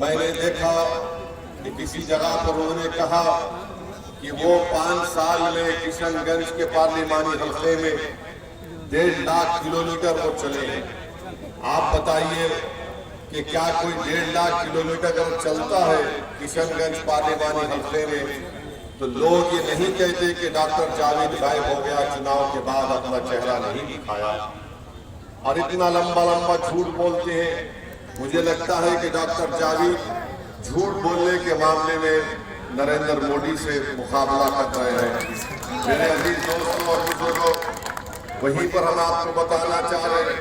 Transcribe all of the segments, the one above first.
मैंने देखा कि किसी जगह पर उन्होंने कहा कि वो 5 साल में किशनगंज के पार्लिमानी हल्के में 1.5 लाख किलोमीटर वो चले हैं। आप बताइए कि क्या कोई 1.5 लाख किलोमीटर अगर चलता है किशनगंज पार्लिमानी हल्के में, तो लोग ये नहीं कहते कि डॉक्टर जावेद गायब हो गया, चुनाव के बाद अपना चेहरा नहीं दिखाया, और इतना लंबा लंबा झूठ बोलते हैं। मुझे लगता है कि डॉक्टर जावेद झूठ बोलने के मामले में नरेंद्र मोदी से मुकाबला कर रहे हैं। मेरे अजीज दोस्तों और बुजुर्गों, वहीं पर हम आपको बताना चाह रहे हैं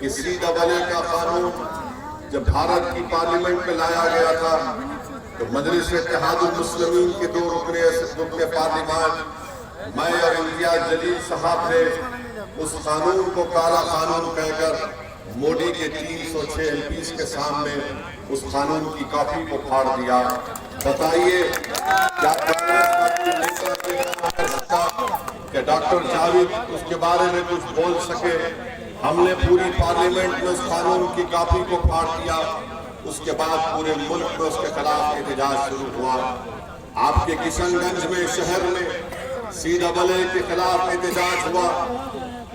कि CAA का कानून जब भारत की पार्लियामेंट में लाया गया था तो मजलिस इत्तेहादुल मुस्लिमीन के 2 रुकने पार्लिमान, मैं और इम्तियाज जलील साहब ने उस कानून को काला कानून कहकर मोदी के 306 MPs के सामने उस कानून की कॉपी को फाड़ दिया। बताइए क्या डॉक्टर जावेद उसके बारे में कुछ बोल सके? हमने पूरी पार्लियामेंट में उस कानून की कॉपी को फाड़ दिया। उसके बाद पूरे मुल्क में उसके खिलाफ एहतजाज शुरू हुआ। आपके किशनगंज में शहर में CAA के खिलाफ एहतजाज हुआ,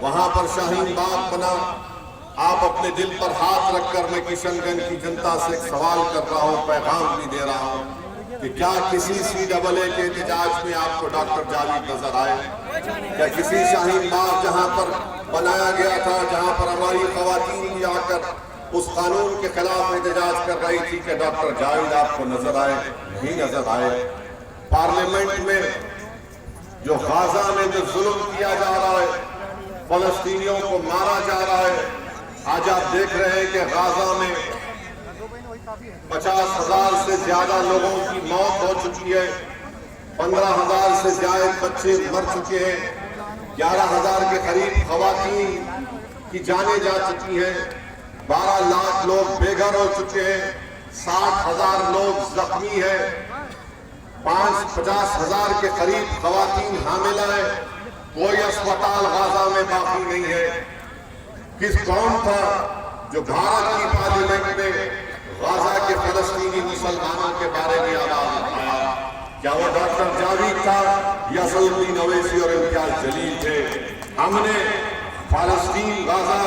वहां पर शाहीन बाग बना। आप अपने दिल पर हाथ रखकर मैं किशनगंज की जनता से एक सवाल कर रहा हूं, पैगाम भी दे रहा हूं कि क्या किसी CAA के एहतजाज में आपको डॉक्टर जावेद नजर आए? क्या किसी शाहीन बाग जहां पर बनाया गया था, जहां पर हमारी खवातीन भी आकर उस कानून के खिलाफ एहतजाज कर रही थी, कि डॉक्टर जावेद आपको नजर आए? नहीं नजर आए। पार्लियामेंट में जो गाजा में जो जुल्म किया जा रहा है, फलस्तीनियों को मारा जा रहा है, आज आप देख रहे हैं कि गाजा में 50,000 से ज्यादा लोगों की मौत हो चुकी है, 15,000 से ज्यादा बच्चे मर चुके हैं, 11,000 के करीब खवातीन की जानें जा चुकी हैं, 12 लाख लोग बेघर हो चुके हैं, 60,000 लोग जख्मी हैं, 50,000 के करीब खवातीन हामिला है। कोई अस्पताल गाजा में बाकी नहीं है। किस कौन था जो भारत की पार्लियामेंट में गाजा के फलस्तीनी मुसलमानों के बारे में आवाज उठाया? क्या वो डॉक्टर जावेद था या सलाउद्दीन ओवैसी और इम्तियाज जलील थे? हमने फलस्तीन गाजा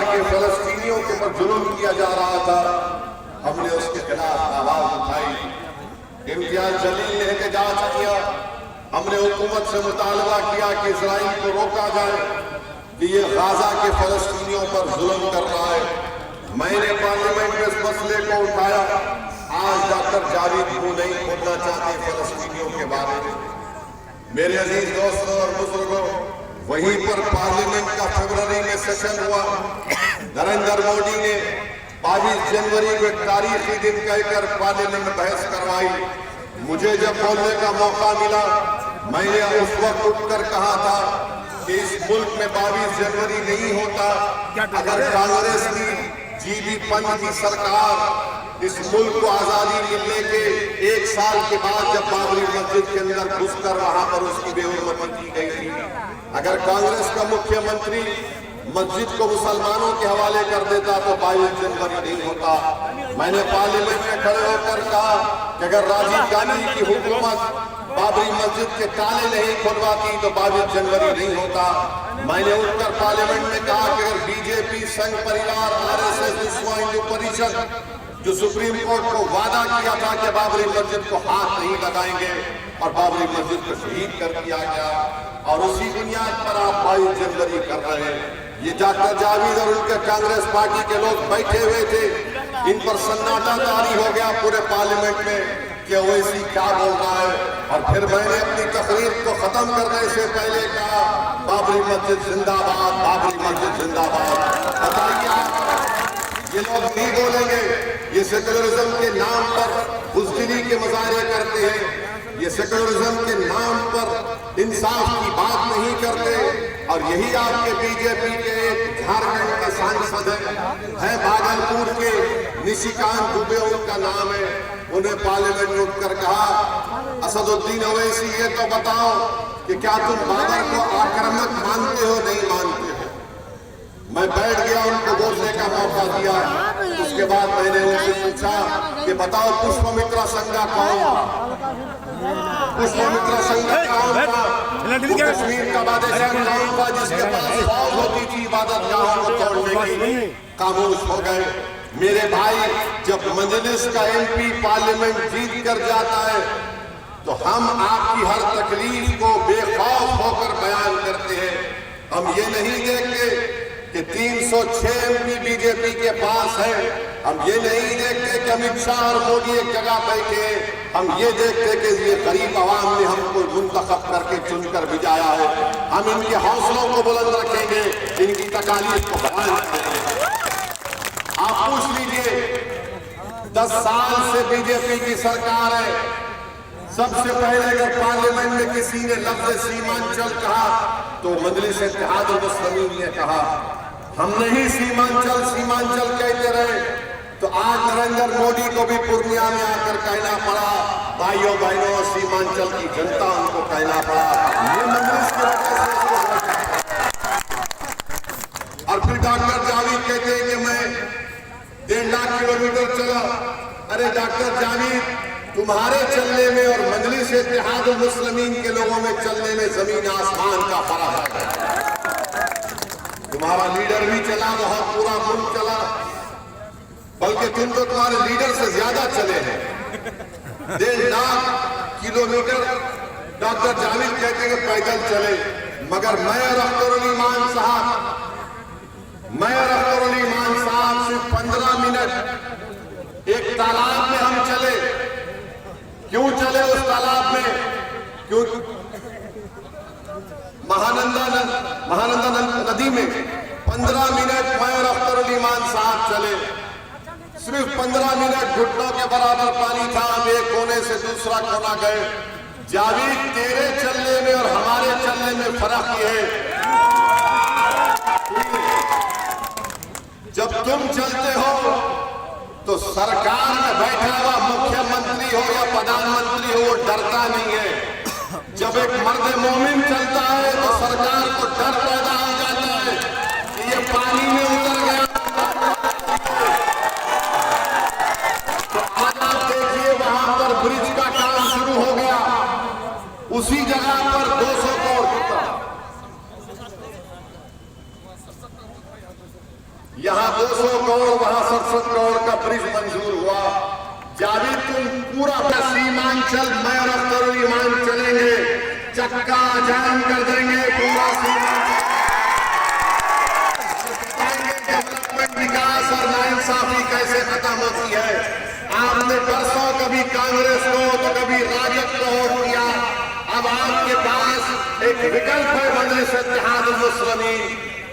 के फलस्तीनियों के ऊपर जुल्म किया जा रहा था, हमने उसके खिलाफ आवाज उठाई। इम्तियाज जलील ने एहतजाज किया, हमने हुकूमत से मुतालबा किया कि इजराइल को रोका जाए कि ये गाजा के फलस्तीनियों पर जुल्म कर रहा है। मैंने पार्लियामेंट में इस मसले को उठाया। आज डॉक्टर जावेद को नहीं खोलना चाहते फलस्तीनियों के बारे में। मेरे अजीज दोस्तों और बुजुर्गों, वहीं पर पार्लियामेंट का फरवरी में सेशन हुआ। नरेंद्र मोदी ने 22 जनवरी को एक तारीखी दिन कहकर पार्लियामेंट में बहस करवाई। मुझे जब बोलने का मौका मिला, मैंने उस वक्त उठकर कहा था कि इस मुल्क में 22 जनवरी नहीं होता अगर कांग्रेस की GB पंत की सरकार इस मुल्क को आजादी मिलने के 1 साल के बाद जब बाबरी मस्जिद के अंदर घुसकर वहां पर उसकी बेहुरमती की गई थी, अगर कांग्रेस का मुख्यमंत्री मस्जिद को मुसलमानों के हवाले कर देता तो 22 जनवरी नहीं होता। मैंने पार्लियामेंट में खड़े होकर कहा कि अगर राजीव गांधी की हुकूमत बाबरी मस्जिद के ताले नहीं खुलवाती तो 22 जनवरी नहीं होता। मैंने उठकर पार्लियामेंट में कहा कि अगर बीजेपी, संघ परिवार, RSS, विश्व हिंदू परिषद जो सुप्रीम कोर्ट को वादा किया था कि बाबरी मस्जिद को हाथ नहीं लगाएंगे, और बाबरी मस्जिद को शहीद कर दिया गया, और उसी बुनियाद पर आप 22 जनवरी कर रहे हैं। ये डॉक्टर जावेद और उनके कांग्रेस पार्टी के लोग बैठे हुए थे, इन पर सन्नाटा जारी हो गया पूरे पार्लियामेंट में कि ओवैसी क्या बोल रहा है। और फिर मैंने अपनी तकरीर को खत्म करने से पहले कहा, बाबरी मस्जिद जिंदाबाद, बाबरी मस्जिद जिंदाबाद। बताइए, ये लोग नहीं बोलेंगे। ये सेकुलरिज्म के नाम पर बुज़दिली के मुजाहरे करते हैं, ये सेकुलरिज्म के नाम पर इंसाफ की बात नहीं करते। और यही आपके बीजेपी के झारखंड के सांसद है भागलपुर के निशिकांत दुबे उनका नाम है। उन्हें पार्लियामेंट में उठकर कहा, असदुद्दीन ओवैसी ये तो बताओ कि क्या तुम बाबर को आक्रामक मानते हो नहीं मानते हो? मैं बैठ गया उनको मौका दिया। उसके बाद मैंने उनसे पूछा कि बताओ पुष्पमित्रा संघा कौन था? पुष्पमित्रा संघा कौन था? कश्मीर का बादशाह कौन था जिसके पास फौज होती थी इबादत गाहों को तोड़ने की? खामोश हो गए। मेरे भाई, जब मजलिस का एमपी पार्लियामेंट जीत कर जाता है तो हम आपकी हर तकलीफ को बेखौफ होकर बयान करते हैं। हम ये नहीं देखते कि 306 एमपी बीजेपी के पास है। हम ये नहीं देखते कि अमित शाह और मोदी एक जगह बैठे। हम ये देखते कि ये गरीब आवाम ने हमको मुंतखब करके चुनकर भिजाया है। हम इनके हौसलों को बुलंद रखेंगे, इनकी तकालीफ को बयान करेंगे। आप पूछ लीजिए, 10 साल से बीजेपी की सरकार है। सबसे पहले अगर पार्लियामेंट में किसी ने लफ्ज सीमांचल कहा तो मजलिस इत्तेहादुल मुस्लिमीन ने कहा। हम नहीं सीमांचल सीमांचल कहते रहे तो आज नरेंद्र मोदी को भी पूर्णिया में आकर कहना पड़ा, भाइयों बहनों सीमांचल की जनता उनको कहना पड़ा। ये मजलिस की वजह से। और फिर डॉक्टर जावेद कहते हैं कि मैं 1.5 लाख किलोमीटर चला। अरे डॉक्टर जावेद, तुम्हारे चलने में और मजलिस इत्तेहादुल मुस्लिमीन के लोगों में चलने में जमीन आसमान का फर्क है। तुम्हारा लीडर भी चला, बहुत पूरा मुल्क चला, बल्कि तुम तो तुम्हारे लीडर से ज्यादा चले हैं। 1.5 लाख किलोमीटर डॉक्टर जावेद कहते हैं कि पैदल चले, मगर मेयर अख्तरुल ईमान साहब सिर्फ 15 मिनट एक तालाब में हम चले। क्यों चले उस तालाब में? क्यों? महानंदा नदी में 15 मिनट मेयर अख्तरुल ईमान साहब चले। सिर्फ 15 मिनट घुटनों के बराबर पानी था। हम एक कोने से दूसरा कोना गए। जावेद, तेरे चलने में और हमारे चलने में फर्क ये है, जब तुम चलते हो तो सरकार में बैठा हुआ मुख्यमंत्री हो या प्रधानमंत्री हो वो डरता नहीं है। जब एक मर्द मोमिन चलता है तो सरकार को डर पैदा हो जाता है कि ये पानी में उतर गया। तो आज आप देखिए, वहां पर ब्रिज का काम शुरू हो गया। उसी जगह पर 200 करोड़, यहाँ 200 करोड़, वहां 67 करोड़ का ब्रिज मंजूर हुआ। जावेद, तुम पूरा सीमांचल मेयर अख्तरुल ईमान चलेंगे, चक्का जाम कर देंगे पूरा सीमांचल। डेवलपमेंट, विकास और नाइंसाफी कैसे खत्म होती है। आपने परसों कभी कांग्रेस को तो कभी राजद को वोट किया। अब आपके पास एक विकल्प है मजलिस इत्तेहादुल मुस्लिमीन।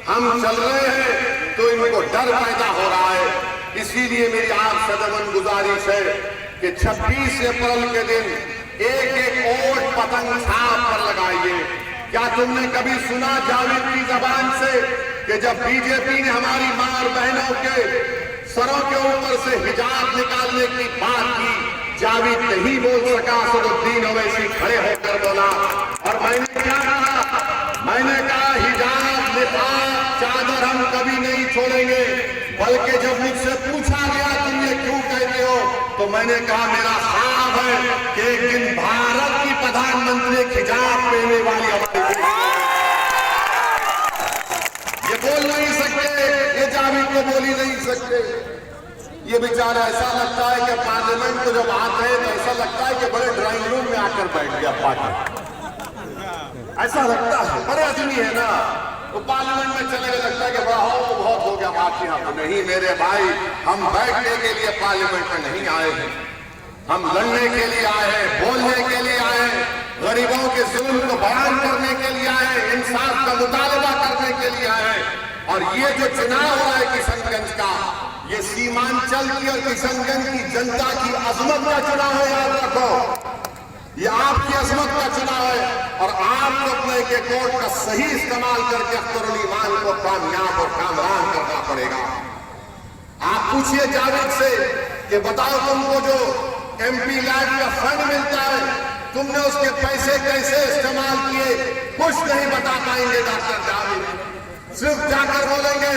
हम चल रहे हैं तो इनको डर पैदा हो रहा है। इसीलिए मेरी आपसे नम्र गुजारिश है कि 26 अप्रैल के दिन एक वोट पतंग छाप पर लगाइए। क्या तुमने कभी सुना जावेद की जबान से कि जब बीजेपी ने हमारी मां और बहनों के सरों के ऊपर से हिजाब निकालने की बात की, जावेद नहीं बोल सका। असदुद्दीन ओवैसी खड़े होकर बोला और मैंने क्या कहा? मैंने कहा हिजाब, निकाब, चादर हम कभी नहीं छोड़ेंगे। बल्कि जब मुझसे पूछा गया तुम ये क्यों कहते हो, तो मैंने कहा मेरा ख्वाब है कि एक दिन भारत की प्रधानमंत्री हिजाब पहनने वाली हमारी। ये बोल नहीं सकते, ये जावेद को बोल ही नहीं सकते। ये बेचारा ऐसा लगता है कि पार्लियामेंट को जब आते हैं तो ऐसा लगता है कि बड़े ड्राइंग रूम में आकर बैठ गया पार्टी। ऐसा लगता है, बड़े आदमी है ना, तो पार्लियामेंट में चले गए, लगता है कि बड़ा हो बहुत हो गया बात। यहाँ तो नहीं मेरे भाई, हम बैठने के लिए पार्लियामेंट में नहीं आए हैं। हम लड़ने के लिए आए हैं, बोलने के लिए आए हैं, गरीबों के जुल्म को बयान करने के लिए आए हैं, इंसाफ का मुतालबा करने के लिए आए हैं। और ये जो चुनाव हो रहा है किशनगंज का, ये सीमांचल की और किशनगंज की जनता की अजमत का चुनाव है। याद रखो, ये आपकी अजमत का चुनाव है और आपको अपने के वोट का सही इस्तेमाल करके अख्तरुल ईमान को कामयाब और कामरान करना पड़ेगा। आप पूछिए जावेद से कि बताओ, तुमको जो एमपी लाइफ का फंड मिलता है, तुमने उसके पैसे कैसे इस्तेमाल किए? कुछ नहीं बता पाएंगे डॉक्टर जावेद। सिर्फ जाकर बोलेंगे